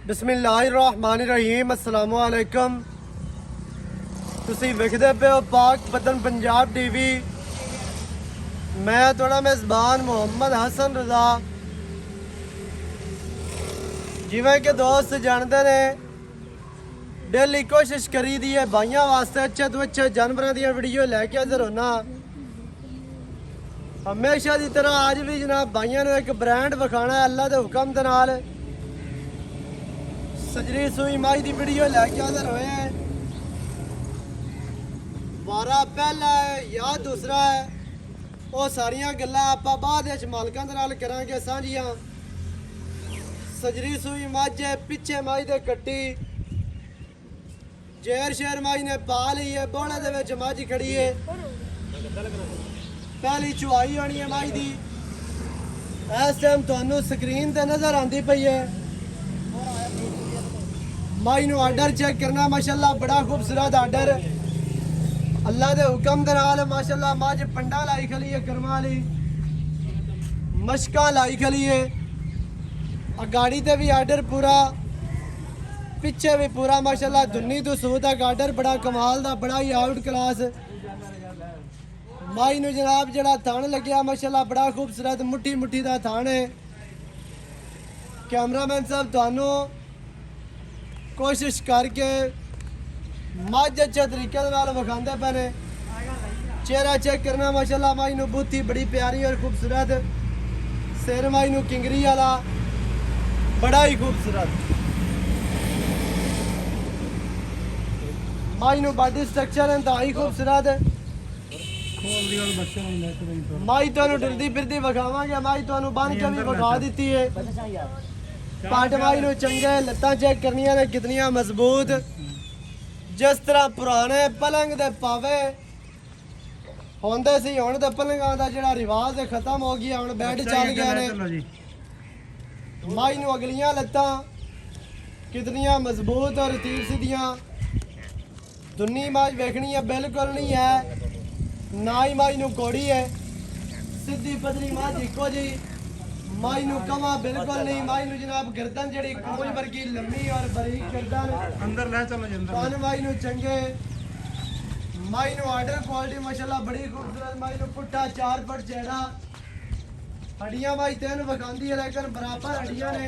बिस्मिल्लाहिर्रहमानिर्रहीम अस्सलामु अलैकुम। तुसी वेखदे पे हो पाक वतन पंजाब टीवी। मैं थोड़ा मेज़बान मोहम्मद हसन रज़ा। जिवें कि दोस्त जानते ने डेली कोशिश करी दी है भाइयों वास्ते अच्छे तो अच्छे जानवरों दी वीडियो लैके हाज़र होना। हमेशा की तरह आज भी जनाब भाइयों ने एक ब्रांड विखाना है अल्लाह के हुक्म दे नाल। सजरी सूई माई की वीडियो लैके हाज़र होए हैं। वारा पहला है या दूसरा है वो सारिया गल्लां आपां बाद विच मालकां दे नाल करांगे सांझियां। सजरी सूई मझ है पिछे माई दे कट्टी जेर शेर माई ने पा ली है। बोले दे विच मझ खड़ी है। पहली चुआई होनी है माई दी। इस टाइम तुहानू स्क्रीन ते नजर आंदी पई है। माई नू आर्डर चेक करना माशाल्लाह बड़ा खूबसूरत आर्डर अल्लाह के हुक्म दे नाल माशाल्लाह। मझ पंडा लाई खली है कर्मा वाली मशका लाई खली है। गाड़ी ते भी आर्डर पूरा पिछे भी पूरा माशाल्लाह। दुन्नी तो सूह तक आर्डर बड़ा कमाल दा बड़ा ही आउट क्लास। माई नू जनाब जड़ा थान लग्या माशाल्लाह बड़ा खूबसूरत मुट्ठी मुट्ठी दा थान है। कैमरामैन साहब तुहानू कोशिश करके मझ अच्छे तरीके विखाते पे ने। चेहरा चेक करना माशाल्लाह। माई नू बूथी बड़ी प्यारी और खूबसूरत। सिर माई नू किंगरी वाला बड़ा ही खूबसूरत। माई नू बॉडी स्ट्रक्चर इंतहाई खूबसूरत। माई तुहानू डरदी फिरदी विखावांगे। माई तुहानू बन के भी विखा दी है। पट माई नू चंगे लत्तां चेक करनियां ने कितनियां मजबूत। जिस तरह पुराने पलंग दे पावे होंदे सी हुण ते पलंगां दा जिहड़ा रिवाज है खत्म हो गया। हुण बैड चल गए ने। माई नू अगलियां लत्तां कितनियां मजबूत और तीर सीधियां। दुन्नी माई वेखनी है बिल्कुल नहीं है ना ही माई नू कोड़ी है। सीधी पतली मां इको जी। माई नू कमा बिल्कुल नहीं। माई नू जनाब गर्दन जड़ी कूंज वर्गी लम्मी और बारीक गर्दन अंदर ले चलो अंदर। माई नू चंगे माई नू आर्डर क्वालिटी माशाल्लाह बड़ी खूबसूरत। माई नू पुट्ठा 4 फुट चेहरा। हड्डियां माई तेन विखांदी है लेकिन बराबर हड्डियां ने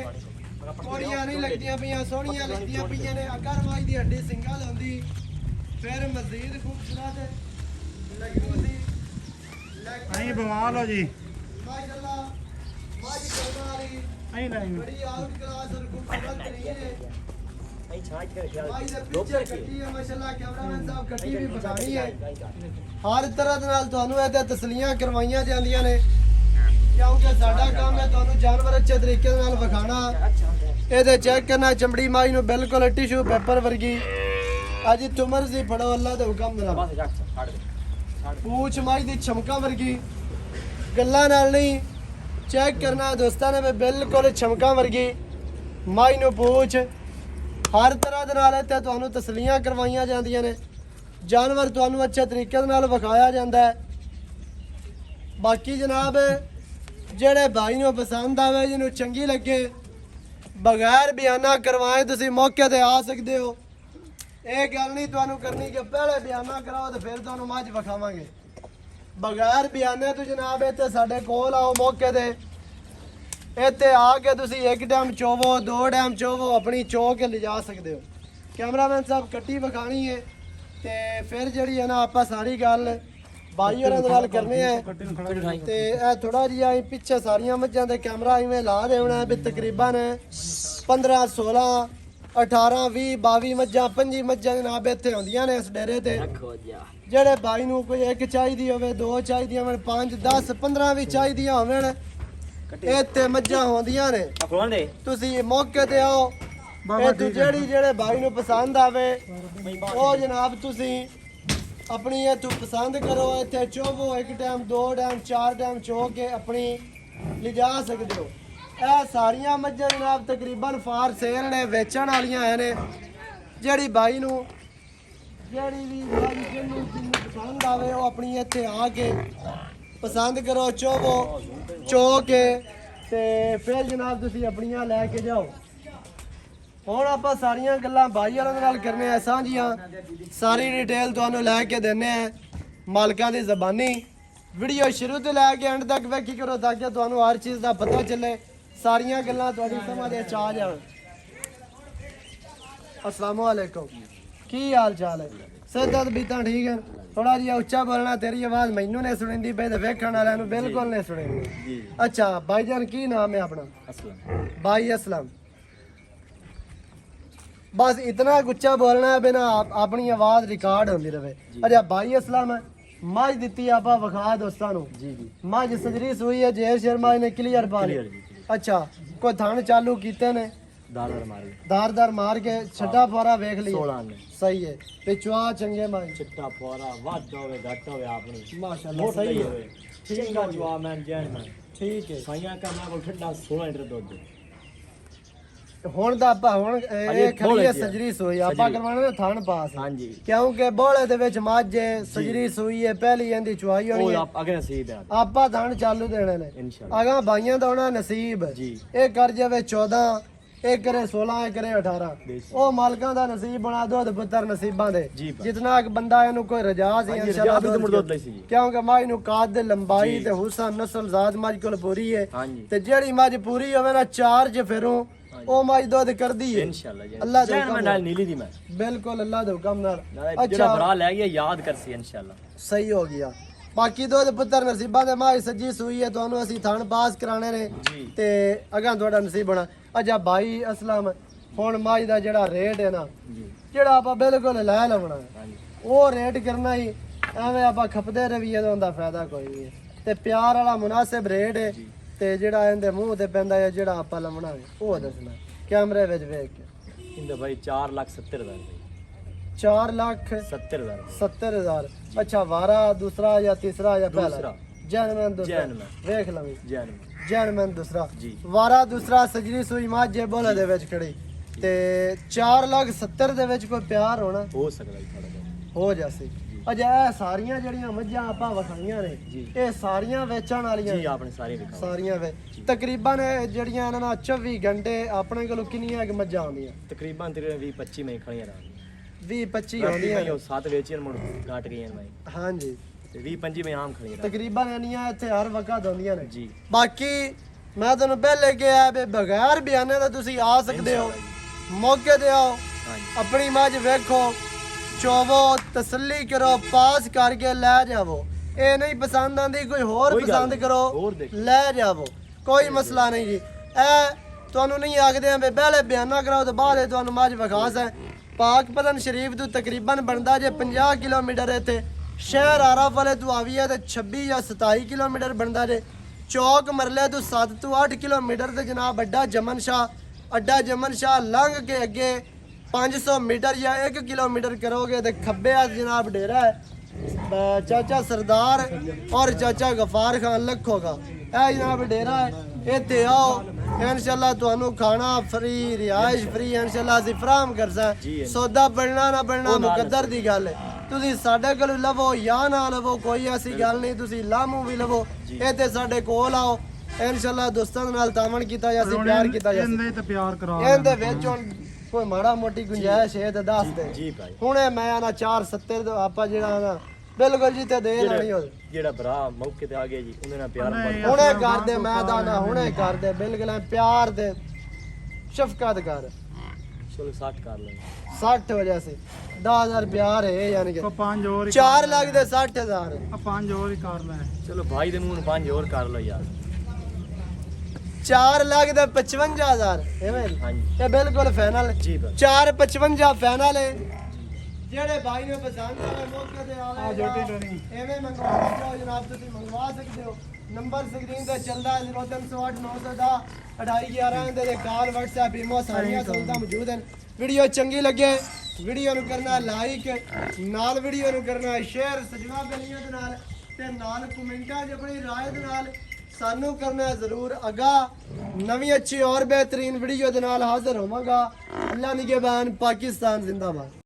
कोड़ियां नहीं लगदियां पियां सोहणियां लगदियां पियां ने। अगर माई दी हड्डी सिंगल होंदी फिर मजीद खूबसूरत लगदी सी। नहीं बवाल हो जी माशाल्लाह बड़ी आउट क्लास और खूबसूरत तरीन है। माई दे पीछे कट्टी है माशाल्लाह। कैमरामैन साहब कट्टी भी बखानी है। हर तरह दे नाल तुहानू इहदे तसल्लियां करवाइयां जांदियां ने क्योंकि साडा काम है तुहानू जानवर अच्छे तरीके दे नाल विखाना। इहदे चेक करना चमड़ी माई नू बिल्कुल टिश्यू पेपर वर्गी। अज तुमर सी फड़ो अल्लाह दे हुक्म दे नाल। पूछ माई दी छमका वर्गी गल्लां नाल नहीं चेक करना दोस्तों ने बिल्कुल छमका वर्गी। माई नू पूछ हर तरह दे नाल इत्थे तुहानू तसल्लियां करवाइयां जांदियां ने। जानवर तुहानू अच्छे तरीके दे नाल विखाया जांदा है। बाकी जनाब जेड़े भाई नू पसंद आवे जिन्हों चंगी लगे बगैर बयाना करवाए तुसी मौके ते आ सकदे हो। ये गल नहीं तुहानू करनी कि पहले बयाना कराओ तो फिर तुहानू मझ विखावांगे। बगैर बयाने तो जनाब इत्थे साडे कोल आओ मौके ते। इत्थे आके तुसी एक टाइम चोवो 2 टाइम चोवो अपनी चो के ले जा सकते हो। कैमरामैन साहब कट्टी विखानी है ते फिर जिहड़ी है ना आपां सारी गल भाई होरां दे नाल करनी है। ते ए थोड़ा जिहा पिछे सारियां मझां ते कैमरा इवें ला देना है भी तकरीबन 15 16 18 20 22 मझां 25 मझां जनाब इत्थे आउंदियां ने इस डेरे ते। जेड़े भाई नू कोई एक चाहिदी होवे 2 चाहिदी होवे 5 10 15 भी चाहिदी होवन इत्थे मझां होंदियां ने। तुसी मौके ते आओ इत्थों जेड़े भाई नू पसंद आवे ओ जनाब तुसी अपनी इत्थों पसंद करो। इत्थे चोवो एक टाइम 2 टाइम 4 टाइम चो के अपनी लिजा सकदे हो। ਇਹ ਸਾਰੀਆਂ ਮੱਝਾਂ ਜਨਾਬ ਤਕਰੀਬਨ ਫਾਰ ਸੇਲ ਨੇ ਵੇਚਣ ਵਾਲੀਆਂ ਹੈ ਨੇ। ਜਿਹੜੀ ਬਾਈ ਨੂੰ ਜਿਹੜੀ ਵੀ ਬਾਈ ਜਿਹਨੂੰ ਪਸੰਦ ਆਵੇ ਉਹ ਆਪਣੀ ਇੱਥੇ ਆ ਕੇ ਪਸੰਦ ਕਰੋ ਚੋਵੋ ਚੋ ਕੇ ਤੇ ਫਿਰ ਜਨਾਬ ਤੁਸੀਂ ਆਪਣੀਆਂ ਲੈ ਕੇ ਜਾਓ। ਹੁਣ ਆਪਾਂ ਸਾਰੀਆਂ ਗੱਲਾਂ ਬਾਈ ਵਾਲਿਆਂ ਦੇ ਨਾਲ ਕਰਨੇ ਆ ਸਾਂਝੀਆਂ ਸਾਰੀ ਡਿਟੇਲ ਤੁਹਾਨੂੰ ਲੈ ਕੇ ਦਿੰਨੇ ਆ ਮਾਲਕਾਂ ਦੀ ਜ਼ਬਾਨੀ ਵੀਡੀਓ ਸ਼ੁਰੂ ਤੋਂ ਲੈ ਕੇ ਐਂਡ ਤੱਕ ਵੇਖੀ ਕਰੋ ਤਾਂ ਕਿ ਤੁਹਾਨੂੰ ਹਰ ਚੀਜ਼ ਦਾ ਪਤਾ ਚੱਲੇ ਸਾਰੀਆਂ ਗੱਲਾਂ ਤੁਹਾਡੀ ਸਮਝ ਵਿੱਚ ਆ ਜਾਣ अस्सलाम वालेकुम की हाल चाल है सेहत बीता ठीक है थोड़ा जिहा उच्चा बोलना तेरी आवाज मैनू नहीं सुनिंदी पे ते वेखण वालियां नू बिल्कुल नहीं सुनिंदी अच्छा भाईजान की नाम है अपना असलम भाई असलम बस इतना उच्चा बोलना है बिना अपनी आवाज रिकॉर्ड होंदी रहे अच्छा भाई असलम मझ दी आप विखा दोस्तां नू जी जी मझ सजरी सूई है जेर शर्मा ने क्लियर पा ली अच्छा कोई थण चालू कीते ने दार मार के छड्डा फुआरा वेख लिया सही है पिछवा चंगे मां चिट्टा फुआरा वध होवे घट होवे आपनी माशाल्लाह सही है ठीक है जवाब मैं जैन मैं ठीक है साइयां का मैं को ठंडा 16 लीटर दूध ਹੁਣ ਦਾ ਆਪਾਂ ਹੁਣ ਇਹ ਖੜੀ ਸਜਰੀ ਸੂਈ ਆਪਾਂ ਕਰਵਾਣਾ ਨਾ ਥਣ ਪਾਸ ਹਾਂਜੀ ਕਿਉਂਕਿ ਬੋਲੇ ਦੇ ਵਿੱਚ ਮੱਝ ਸਜਰੀ ਸੂਈ ਹੈ ਪਹਿਲੀ ਇਹਦੀ ਚੁਆਈ ਹੋਣੀ ਹੈ ਉਹ ਅਗੇ ਨਸੀਬ ਹੈ ਆਪਾਂ ਥਣ ਚਾਲੂ ਦੇਣੇ ਨੇ ਇਨਸ਼ਾਅੱਲਾ ਅਗਾ ਬਾਈਆਂ ਦਾ ਹੋਣਾ ਨਸੀਬ ਜੀ ਇਹ ਕਰ ਜਾਵੇ 14 ਇਹ ਕਰੇ 16 ਇਹ ਕਰੇ 18 ਉਹ ਮਾਲਕਾਂ ਦਾ ਨਸੀਬ ਬਣਾ ਦੋ ਪੁੱਤਰ ਨਸੀਬਾਂ ਦੇ ਜਿਤਨਾ ਇੱਕ ਬੰਦਾ ਇਹਨੂੰ ਕੋਈ ਰਜਾ ਸੀ ਇਨਸ਼ਾਅੱਲਾ ਕਿਉਂਕਿ ਮੱਝ ਨੂੰ ਕਾਦ ਲੰਬਾਈ ਤੇ ਹੁਸਨ ਨਸਲ ਜ਼ਾਤ ਮੱਝ ਕੋਲ ਪੂਰੀ ਹੈ ਤੇ ਜਿਹੜੀ ਮੱਝ ਪੂਰੀ ਹੋਵੇ ਨਾ ਚਾਰਜ ਫਿਰੋਂ ਉਹ ਮੱਝ ਦੁੱਧ ਕਰਦੀ ਹੈ ਇਨਸ਼ਾਅੱਲਾ ਅੱਲਾਹ ਦੇ ਹੁਕਮ ਨਾਲ ਨੀਲੀ ਦੀ ਮੈਂ ਬਿਲਕੁਲ ਅੱਲਾਹ ਦੇ ਹੁਕਮ ਨਾਲ ਜਿਹੜਾ ਭਰਾ ਲੈ ਗਿਆ ਯਾਦ ਕਰਸੀ ਇਨਸ਼ਾਅੱਲਾ ਸਹੀ ਹੋ ਗਿਆ ਬਾਕੀ ਦੁੱਧ ਪੁੱਤਰ ਨਸੀਬਾਂ ਦੇ ਮਾਂ ਸੱਜੀ ਸੂਈ ਹੈ ਤੁਹਾਨੂੰ ਅਸੀਂ ਥਣ ਪਾਸ ਕਰਾਣੇ ਨੇ ਤੇ ਅਗਾਂ ਤੁਹਾਡਾ ਨਸੀਬ ਬਣਾ ਅੱਛਾ ਭਾਈ ਅਸਲਮ ਹੁਣ ਮੱਝ ਦਾ ਜਿਹੜਾ ਰੇਟ ਹੈ ਨਾ ਜਿਹੜਾ ਆਪਾਂ ਬਿਲਕੁਲ ਲੈ ਲਵਣਾ ਉਹ ਰੇਟ ਕਰਨਾ ਹੀ ਐਵੇਂ ਆਪਾਂ ਖਪਦੇ ਰਵੀਏ ਦਾ ਹੁੰਦਾ ਫਾਇਦਾ ਕੋਈ ਨਹੀਂ ਤੇ ਪਿਆਰ ਵਾਲਾ ਮੁਨਾਸਿਬ ਰੇਟ ਹੈ ਤੇ ਜਿਹੜਾ ਇਹਦੇ ਮੂੰਹ ਤੇ ਪੈਂਦਾ ਹੈ ਜਿਹੜਾ ਆਪਾਂ ਲਵਣਾ ਹੈ ਉਹ ਦੱਸਣਾ ਕੈਮਰੇ ਵਿੱਚ ਵੇਖ ਕੇ ਇਹਦਾ ਭਾਈ 4,70,000 4,70,000 अच्छा वारा दूसरा या तीसरा या पहला जैनमैन दूसरा देख लवी जैनमैन दूसरा वारा दूसरा सजरी सूई मां जे बोले दे विच खड़ी ते 4,70,000 ਦੇ ਵਿੱਚ ਕੋਈ ਪਿਆਰ ਹੋਣਾ ਹੋ ਸਕਦਾ ਜੀ ਥੋੜਾ ਬਹੁਤ ਹੋ ਜਾਸੀ ਅਜਾ ਇਹ ਸਾਰੀਆਂ ਜਿਹੜੀਆਂ ਮੱਝਾਂ ਆਪਾਂ ਵਖਾਈਆਂ ਨੇ ਇਹ ਸਾਰੀਆਂ ਵੇਚਣ ਵਾਲੀਆਂ ਜੀ ਆਪਣੇ ਸਾਰੇ ਵਿਖਾ ਸਾਰੀਆਂ ਵੇ ਤਕਰੀਬਨ ਜਿਹੜੀਆਂ ਇਹਨਾਂ ਨਾਲ 24 ਘੰਟੇ ਆਪਣੇ ਕੋਲ ਕਿੰਨੀਆਂ ਕਿ ਮੱਝਾਂ ਆਉਂਦੀਆਂ ਤਕਰੀਬਨ 20-25 ਮੈਂ ਖੜੀਆਂ ਰਹਾਂਗੀ 20-25 ਆਉਂਦੀਆਂ ਉਹ 7 ਵੇਚੀਆਂ ਮੁੜ ਘਟ ਗਈਆਂ ਮੈਂ ਹਾਂਜੀ ਤੇ 20-25 ਮੈਂ ਆਮ ਖੜੀਆਂ ਤਕਰੀਬਨ ਇੰਨੀਆਂ ਇੱਥੇ ਹਰ ਵਕਤ ਆਉਂਦੀਆਂ ਨੇ ਜੀ ਬਾਕੀ ਮੈਂ ਤੁਹਾਨੂੰ ਪਹਿਲੇ ਕਿਹਾ ਵੀ ਬਗੈਰ ਬਿਆਨੇ ਦਾ ਤੁਸੀਂ ਆ ਸਕਦੇ ਹੋ ਮੌਕੇ ਤੇ ਆਓ ਆਪਣੀ ਮੱਝ ਵੇਖੋ ਚੋਵੋ ਤਸੱਲੀ ਕਰੋ ਪਾਸ ਕਰਕੇ ਲੈ ਜਾਵੋ ਇਹ ਨਹੀਂ ਪਸੰਦ ਆਂਦੀ ਕੋਈ ਹੋਰ ਪਸੰਦ ਕਰੋ ਲੈ ਜਾਵੋ ਕੋਈ ਮਸਲਾ ਨਹੀਂ ਜੀ ਇਹ ਤੁਹਾਨੂੰ ਨਹੀਂ ਆਖਦੇ ਆ ਵੀ ਪਹਿਲੇ ਬਿਆਨਾ ਕਰਾਓ ਤੇ ਬਾਅਦ ਤੁਹਾਨੂੰ ਮੱਝ ਵਿਖਾ ਸੈ ਪਾਕ ਪਤਨ ਸ਼ਰੀਫ ਤੋਂ ਤਕਰੀਬਨ ਬਣਦਾ ਜੇ 50 ਕਿਲੋਮੀਟਰ ਇੱਥੇ ਸ਼ਹਿਰ ਆਰਾਫ ਵਾਲੇ ਤੋਂ ਆਵੀਏ ਤੇ 26 ਜਾਂ 27 ਕਿਲੋਮੀਟਰ ਬਣਦਾ ਜੇ ਚੌਕ ਮਰਲੇ ਤੋਂ 7 ਤੋਂ 8 ਕਿਲੋਮੀਟਰ ਤੇ ਜਨਾਬ ਅੱਡਾ ਜਮਨ ਸ਼ਾਹ ਲੰਘ ਕੇ ਅੱਗੇ 500 मीटर या 1 किलोमीटर करोगे तो खब्बे हाथ जनाब डेरा है चाचा सरदार और चाचा गफार खान लखो का जनाब डेरा है इत्थे आओ इंशाल्लाह तुहानू खाना फ्री रिहाइश फ्री इंशाल्लाह ਅਸੀਂ ਫਰਾਹਮ ਕਰਦਾ ਸੌਦਾ ਬਣਨਾ ਨਾ ਬਣਨਾ ਮੁਕੱਦਰ ਦੀ ਗੱਲ ਹੈ ਤੁਸੀਂ ਸਾਡੇ ਕੋਲ ਲਵੋ ਜਾਂ ਨਾ ਲਵੋ ਕੋਈ ਐਸੀ ਗੱਲ ਨਹੀਂ ਤੁਸੀਂ ਲਾਮੂ ਵੀ ਲਵੋ ਇੱਥੇ ਸਾਡੇ ਕੋਲ ਆਓ इंशाल्लाह ਦੋਸਤਾਂ ਨਾਲ ਤਾਮਣ ਕੀਤਾ ਜਾਸੀ ਪਿਆਰ ਕੀਤਾ ਜਾਸੀ ਇਹਦੇ ਤੇ ਪਿਆਰ ਕਰਾ ਇਹਦੇ ਵਿੱਚ ਹੁਣ ਕੋਈ ਮਾੜਾ ਮੋਟੀ ਗੁੰਜਾਇਸ਼ ਹੈ ਤਾਂ ਦੱਸ ਦੇ ਜੀ ਭਾਈ ਹੁਣੇ ਮੈਂ ਆਣਾ 470 ਦਾ ਆਪਾਂ ਜਿਹੜਾ ਨਾ ਬਿਲਕੁਲ ਜੀ ਤੇ ਦੇ ਲੈਣੀ ਹੋ ਜਿਹੜਾ ਭਰਾ ਮੌਕੇ ਤੇ ਆ ਗਿਆ ਜੀ ਉਹਦੇ ਨਾਲ ਪਿਆਰ ਹੁਣੇ ਕਰਦੇ ਮੈਦਾਨ ਹੁਣੇ ਕਰਦੇ ਬਿਲਕੁਲ ਪਿਆਰ ਦੇ ਸ਼ਫਕਤ ਕਰ ਚਲੋ 60 ਕਰ ਲੈ 60 ਹੋ ਜਾਸੀ 10000 ਪਿਆਰ ਹੈ ਯਾਨੀ ਕਿ 5 ਹੋਰ 4 ਲੱਖ ਦੇ 60000 5 ਹੋਰ ਹੀ ਕਰ ਲੈ ਚਲੋ ਭਾਈ ਦੇ ਮੂੰਹ ਨੂੰ 5 ਹੋਰ ਕਰ ਲਓ ਯਾਰ 4 ਲੱਖ ਦੇ 55000 ਐਵੇਂ ਇਹ ਬਿਲਕੁਲ ਫਾਈਨਲ 455 ਫਾਈਨਲ ਹੈ ਜਿਹੜੇ ਭਾਈ ਨੂੰ ਪਸੰਦ ਆਵੇ ਮੌਕੇ ਤੇ ਆਵੇ ਐਵੇਂ ਮੰਗਵਾ ਲਓ ਜਨਾਬ ਤੁਸੀਂ ਮੰਗਵਾ ਸਕਦੇ ਹੋ ਨੰਬਰ ਸਕਰੀਨ ਤੇ ਚੱਲਦਾ ਹੈ 0308 910 2811 ਦੇ ਕਾਲ WhatsApp ਈਮੋ ਸਾਰੀਆਂ ਸਹੂਲਤਾਂ ਮੌਜੂਦ ਹਨ ਵੀਡੀਓ ਚੰਗੀ ਲੱਗੇ ਵੀਡੀਓ ਨੂੰ ਕਰਨਾ ਲਾਈਕ ਨਾਲ ਵੀਡੀਓ ਨੂੰ ਕਰਨਾ ਸ਼ੇਅਰ ਸਜਣਾ ਬਲੀਆਂ ਦੇ ਨਾਲ ਤੇ ਨਾਲ ਕਮੈਂਟਾਂ 'ਚ ਆਪਣੀ ਰਾਏ ਦੇ ਨਾਲ ਸਾਨੂੰ ਕਰਨਾ ਜ਼ਰੂਰ ਅਗਾ ਨਵੀਂ ਅੱਛੀ ਔਰ ਬਿਹਤਰੀਨ ਵੀਡੀਓ ਦੇ ਨਾਲ ਹਾਜ਼ਰ ਹੋਵਾਂਗਾ ਅੱਲਾ ਨਿਗਹਿਬਾਨ ਪਾਕਿਸਤਾਨ ਜ਼ਿੰਦਾਬਾਦ।